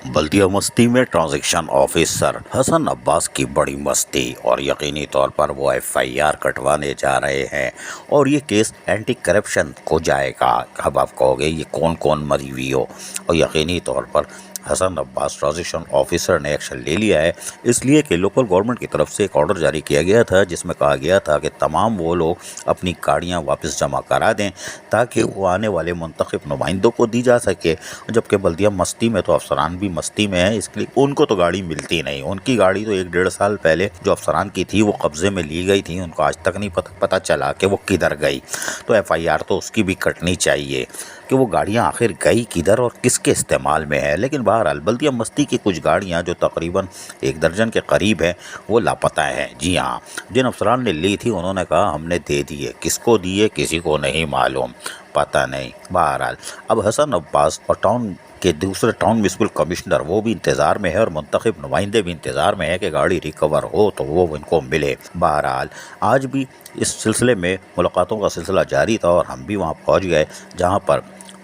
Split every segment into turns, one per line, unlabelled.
बल्दिया मस्ती में transaction officer Hasan Abbas की बड़ी मस्ती और यकीनी तौर पर वो एफआईआर कटवाने जा रहे हैं और ये केस एंटी करप्शन को जाएगा। अब आप कहोगे ये कौन कौन मरी हुई हो, और यकीनी तौर पर हसन अब्बास ट्रांजैक्शन ऑफिसर ने एक्शन ले लिया है, इसलिए कि लोकल गवर्नमेंट की तरफ से एक ऑर्डर जारी किया गया था जिसमें कहा गया था कि तमाम वो लोग अपनी गाड़ियां वापस जमा करा दें ताकि वो आने वाले मुंतखब नुमाइंदों को दी जा सके। जबकि बल्दिया मस्ती में तो अफसरान भी मस्ती में है, इसलिए उनको तो गाड़ी मिलती नहीं। उनकी गाड़ी तो 1-1.5 साल पहले जो अफसरान की थी वो कब्जे में ली गई थी, उनको आज तक नहीं पता चला कि वो किधर गई। तो एफआईआर तो उसकी भी कटनी चाहिए कि वो गाड़ियां आखिर गई किधर और किसके इस्तेमाल में है। लेकिन बहरहाल बल्दिया मस्ती की कुछ गाड़ियां जो तकरीबन 1 दर्जन के करीब हैं वो लापता हैं। जी हाँ, जिन अफसरान ने ली थी उन्होंने कहा हमने दे दिए, किसको दिए किसी को नहीं मालूम, पता नहीं। बहरहाल अब हसन अब्बास और टाउन के दूसरे टाउन म्यूनसिपल कमिश्नर वो भी इंतज़ार में है और मुंतखब नुमाइंदे भी इंतज़ार में है कि गाड़ी रिकवर हो तो वो इनको मिले। बहरहाल आज भी इस सिलसिले में मुलाकातों का सिलसिला जारी था और हम भी वहाँ पहुँच गए जहाँ पर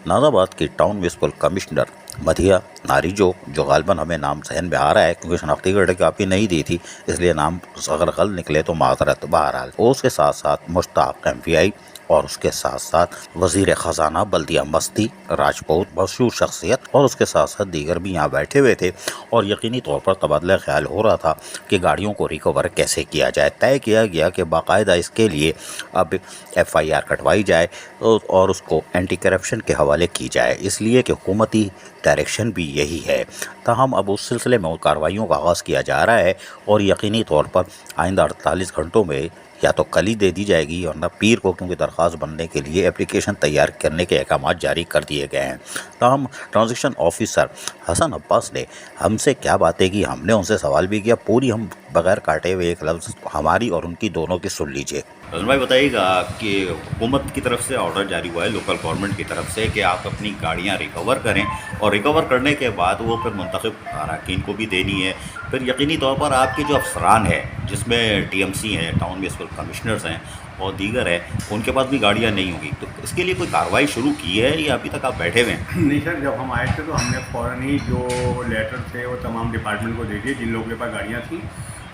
नाज़ाबाद की town municipal commissioner Madhiya Narejo, जो गालबन हमें नाम जहन में आ रहा है क्योंकि शनाख्ती कार्ड कापी नहीं दी थी इसलिए नाम अगर गलत निकले तो माजरत। बहरहाल उसके साथ साथ मुश्ताक MPI और उसके साथ साथ वज़ीर ख़जाना बल्दिया मस्ती राजपूत मशहूर शख्सियत और उसके साथ साथ दीगर भी यहाँ बैठे हुए थे और यकीनी तौर पर तबादला ख्याल हो रहा था कि गाड़ियों को रिकवर कैसे किया जाए। तय किया गया कि बाकायदा इसके लिए अब FIR कटवाई जाए और उसको एंटी करप्शन के हवाले की जाए, इसलिए कि हुकूमती डायरेक्शन भी यही है। ताहम अब उस सिलसिले में कार्रवाइयों का आगाज़ किया जा रहा है और यकीनी तौर पर आइंदा 48 घंटों में या तो कल ही दे दी जाएगी और न पीर को, क्योंकि दरख्वास्त बनने के लिए एप्लीकेशन तैयार करने के अहकाम जारी कर दिए गए हैं। ताहम ट्रांजैक्शन ऑफिसर हसन अब्बास ने हमसे क्या बातें की, हमने उनसे सवाल भी किया, पूरी हम बगैर काटे हुए एक लफ्ज़ हमारी और उनकी दोनों की सुन लीजिए।
हसन भाई बताइएगा कि हुकूमत की तरफ से ऑर्डर जारी हुआ है लोकल गवर्नमेंट की तरफ से कि आप अपनी गाड़ियां रिकवर करें और रिकवर करने के बाद वो फिर मुंतखब अरकान को भी देनी है। फिर यकीनी तौर पर आपके जो अफसरान हैं जिसमें TMC हैं, टाउन म्यूनसिपल कमिश्नर्स हैं और दीगर है, उनके पास भी गाड़ियाँ नहीं होंगी। तो इसके लिए कोई कार्रवाई शुरू की है या अभी तक आप बैठे हुए हैं?
नहीं सर, जब हम आए थे तो हमने फ़ौरन ही जो लेटर थे वो तमाम डिपार्टमेंट को दे दिए जिन लोगों के पास गाड़ियाँ थी,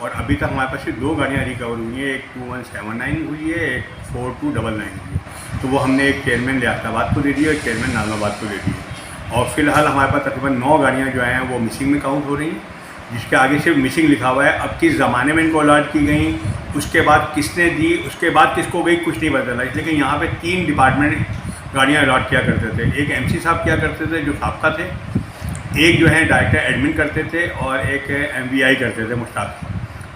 और अभी तक हमारे पास सिर्फ 2 गाड़ियाँ रिकवर हुई हैं, एक 2179 हुई है, एक 4299 हुई है। तो वो हमने एक चेयरमैन लियाकताबाद को दे दी और चेयरमैन नाज़ाबाद को दे दी। और फिलहाल हमारे पास तकरीबन 9 गाड़ियाँ जो हैं वो मिसिंग में काउंट हो रही हैं, जिसके आगे सिर्फ मिसिंग लिखा हुआ है। अब किस ज़माने में इनको अलॉट की गई, उसके बाद किसने दी, उसके बाद किसको गई, कुछ नहीं पता चला। इसलिए कि यहाँ पे 3 डिपार्टमेंट गाड़ियाँ अलॉट किया करते थे। एक MC साहब किया करते थे जो साबका थे, एक जो है डायरेक्टर एडमिन करते थे और एक MVI करते थे मुश्ताक।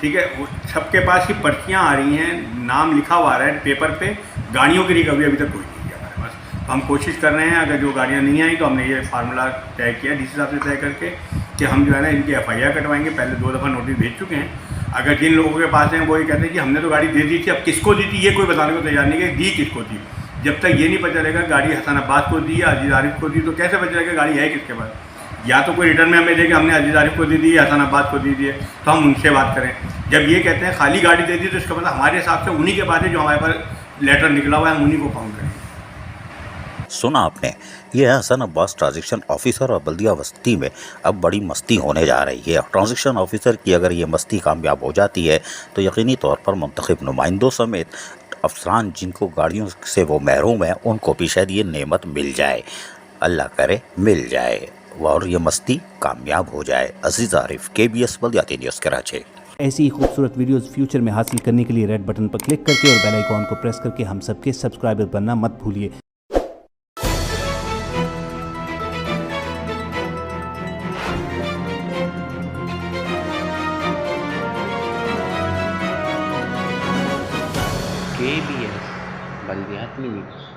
ठीक है, सबके पास ही पर्चियाँ आ रही हैं, नाम लिखा हुआ आ रहा है पेपर पे, गाड़ियों की रिकवरी अभी तक कोई नहीं किया हमारे पास। हम कोशिश कर रहे हैं, अगर जो गाड़ियाँ नहीं आई तो हमने ये फार्मूला तय किया DC साहब से तय करके कि हम जो है ना इनकी FIR कटवाएंगे। पहले 2 दफ़ा नोटिस भेज चुके हैं। अगर जिन लोगों के पास हैं वो ये कहते हैं कि हमने तो गाड़ी दे दी थी, अब किसको दी थी ये कोई बताने को तैयार नहीं कि दी किसको थी। जब तक ये नहीं पता चलेगा गाड़ी हसन अब्बास को दी या अजीज़ आरिफ को दी तो कैसे पता चलेगा गाड़ी है किसके पास। या तो कोई रिटर्न में हमें दे कि हमने अजीज़ आरिफ को दे दी या हसन अब्बास को दी है, तो हम उनसे बात करें। जब ये कहते हैं खाली गाड़ी दे दी तो इसका मतलब हमारे हिसाब से उन्हीं के पास है जो हमारे पास लेटर निकला हुआ है, हम उन्हीं को काउंट करें।
सुना आपने, ये है हसन अब्बास ट्रांजैक्शन ऑफिसर और बल्दिया मस्ती में अब बड़ी मस्ती होने जा रही है। ट्रांजैक्शन ऑफिसर की अगर ये मस्ती कामयाब हो जाती है तो यकीनी तौर पर मुंतखब नुमाइंदों समेत अफसरान जिनको गाड़ियों से वो महरूम हैं उनको भी शायद ये नेमत मिल जाए, अल्लाह करे मिल जाए और ये मस्ती कामयाब हो जाए। अजीज़ आरिफ, KBS बल्दियाती न्यूज़ कराची।
ऐसी ही खूबसूरत वीडियोस फ्यूचर में हासिल करने के लिए रेड बटन पर क्लिक करके और बेल आइकॉन को प्रेस करके हम सबके सब्सक्राइबर बनना मत भूलिए।
KBS बल्दियाती न्यूज़।